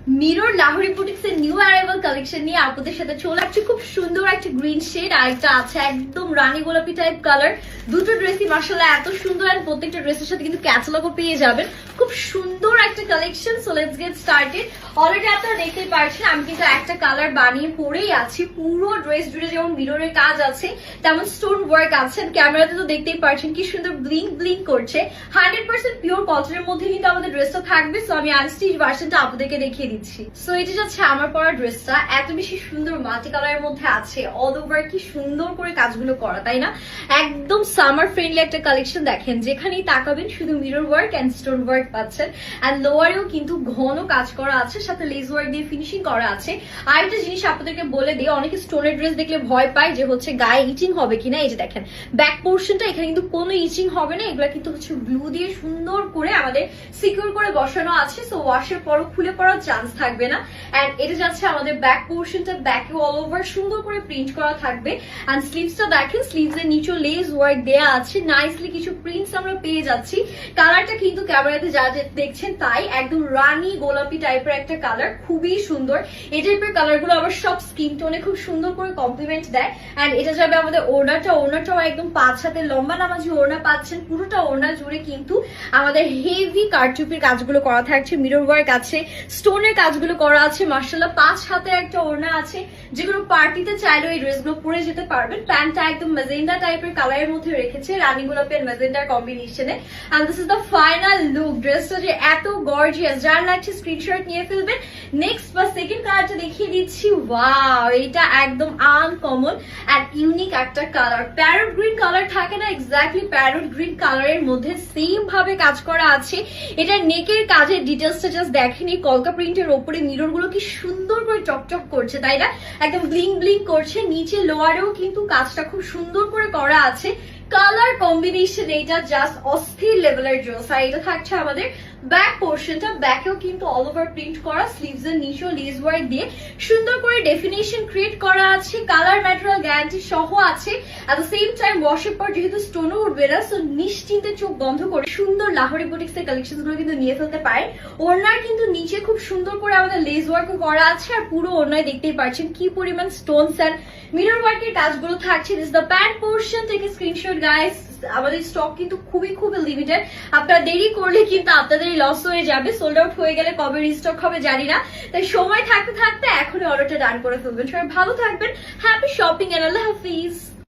Mirror Lahori boutiques এর new arrival collection নিয়ে আপনাদের সাথে চলে আসছে। খুব সুন্দর একটা গ্রিন শেড আর একটা আছে একদম রানী গোলাপি টাইপ কালার। দুটো ড্রেসই মাশাআল্লাহ এত সুন্দর, আর প্রত্যেকটা ড্রেসের সাথে কিন্তু ক্যাটালগও পেয়ে যাবেন। খুব সুন্দর একটা collection. So let's get started. Already আপনারা দেখতেই পাচ্ছেন আমি কিন্তু একটা কালার বানিয়ে পরেই আছি। পুরো ড্রেস জুড়ে যেমন মিররের কাজ আছে তেমন স্টোন ওয়ার্ক আছে। ক্যামেরাতে তো দেখতেই পাচ্ছেন কি সুন্দর ব্লিঙ্ক ব্লিঙ্ক করছে। 100% পিওর কটনের মধ্যে কিন্তু আমাদের ড্রেসটা থাকবে। সো আমি আনস্টিচ ভার্সনটা আপনাদেরকে দেখিয়ে দিচ্ছি। সো এটা যাচ্ছে আমার পরা ড্রেসটা, এত বেশি সুন্দর মাল্টি কালারের মধ্যে আছে। অল ওভার কি সুন্দর করে কাজগুলো করা, তাই না? একদম সামার ফ্রেন্ডলি একটা কালেকশন। দেখেন যেখানেই তাকাবেন শুধু mirror work and stone work পাচ্ছেন। এন্ড লোয়ারেও কিন্তু ঘন কাজ করা আছে, সাথে লেস ওয়ার্ক দিয়ে ফিনিশিং করা আছে। আর একটা জিনিস আপনাদেরকে বলে দিই, অনেকে স্টোনের ড্রেস দেখলে ভয় পায় যে হচ্ছে গায়ে ইচিং হবে কিনা। এই যে দেখেন ব্যাক পোর্শনটা, এখানে কিন্তু কোনো ইচিং হবে না। এগুলা কিন্তু হচ্ছে গ্লু দিয়ে সুন্দর করে আমাদের সিকিউর করে বসানো আছে। সো ওয়াশের পরও খুলে পড়ার চান্স থাকবে না। এন্ড এটা যাচ্ছে আমাদের ব্যাক পোর্শনটা, ব্যাকে অল ওভার সুন্দর করে প্রিন্ট করা থাকবে। এন্ড স্লিভসটা দেখেন, স্লিভস এর নিচে লেস ওয়ার্ক দেয়া আছে। নাইসলি কিছু প্রিন্টস আমরা পেয়ে যাচ্ছি। কালারটা কিন্তু ক্যামেরাতে যা দেখছেন তাই একদম রানী গোলাপি টাইপের একটা কালার, খুবই সুন্দর। এই টাইপের কালার গুলো আবার সব স্কিন টোনে খুব সুন্দর করে কমপ্লিমেন্ট দেয়। এন্ড এটা যাবে আমাদের ওড়নাটাও একদম 5 হাতের লম্বা নামাজি ওড়না পাচ্ছেন। পুরোটা ওড়না জুড়ে কিন্তু আমাদের হেভি কারচুপির কাজগুলো করা থাকছে। মিরর ওয়ার্ক আছে, স্টোনের কাজগুলো করা আছে। মাশাআল্লাহ 5 হাতের একটা ওড়না আছে, যেগুলো পার্টিতে চাইলেও এই ড্রেসগুলো পরে যেতে পারবেন। প্যান্টটা একদম মেজেন্ডা টাইপের কালারের মধ্যে রেখেছে, রানী গোলাপি আর মেজেন্ডার কম্বিনেশনে। And this is the final look. ড্রেসটা যে এত গর্জিয়াস, যার লাগছে স্ক্রিনশট নিয়ে ফেলবেন। নেক্সট বা সেকেন্ড কালারটা দেখিয়ে দিচ্ছি। ওয়াও, এটা একদম আনকমন এন্ড ইউনিক একটা কালার। প্যারট গ্রিন কালার থাকে না, এক্স্যাক্টলি প্যারট গ্রিন কালারের মধ্যে সেম ভাবে কাজ করা আছে। এটা নেকের কাজের ডিটেলসটা জাস্ট দেখেন। এই কলকা প্রিন্টের ওপরে মিরর গুলো কি সুন্দর করে চকচক করছে, তাই না? একদম ব্লিং ব্লিং করছে। নিচে লোয়ারেও কিন্তু কাজটা খুব সুন্দর করে করা আছে। কালার কম্বিনেশন এটা জাস্ট অস্থির লেভেলের জোস। আর এটা থাকছে আমাদের ব্যাক পোর্শনটা, ব্যাকেও কিন্তু অল ওভার প্রিন্ট করা। স্লিভস এর নিচেও লেস ওয়ার্ক দিয়ে সুন্দর করে ডেফিনেশন ক্রিয়েট করা আছে। কালার ম্যাটেরিয়াল গ্যারান্টি সহ আছে। এট দ্য সেম টাইম ওয়াশের পর যেহেতু স্টোনও উঠবে না, সো নিশ্চিন্তে চোখ বন্ধ করে সুন্দর লাহোরি বুটিক্স এর কালেকশন গুলো কিন্তু নিয়ে ফেলতে পারেন। ওড়নার কিন্তু নিচে খুব সুন্দর করে আমাদের লেস ওয়ার্ক করা আছে। আর পুরো ওড়নায় দেখতেই পাচ্ছেন কি পরিমাণ স্টোনস এন্ড মিরর ওয়ার্কের কাজগুলো থাকছে। দিস দ্য প্যান্ট পোর্শন থেকে স্ক্রিনশট গাইস। আমাদের স্টক কিন্তু খুবই লিমিটেড। আপনারা দেরি করলে কিন্তু আপনাদের লস হয়ে যাবে। সোল্ড আউট হয়ে গেলে কবে রিস্টক হবে জানি না। তাই সময় থাকতে থাকতে এখনই অর্ডারটা ডান করে ফেলবেন। সবাই ভালো থাকবেন, হ্যাপি শপিং এন্ড আল্লাহ হাফিজ।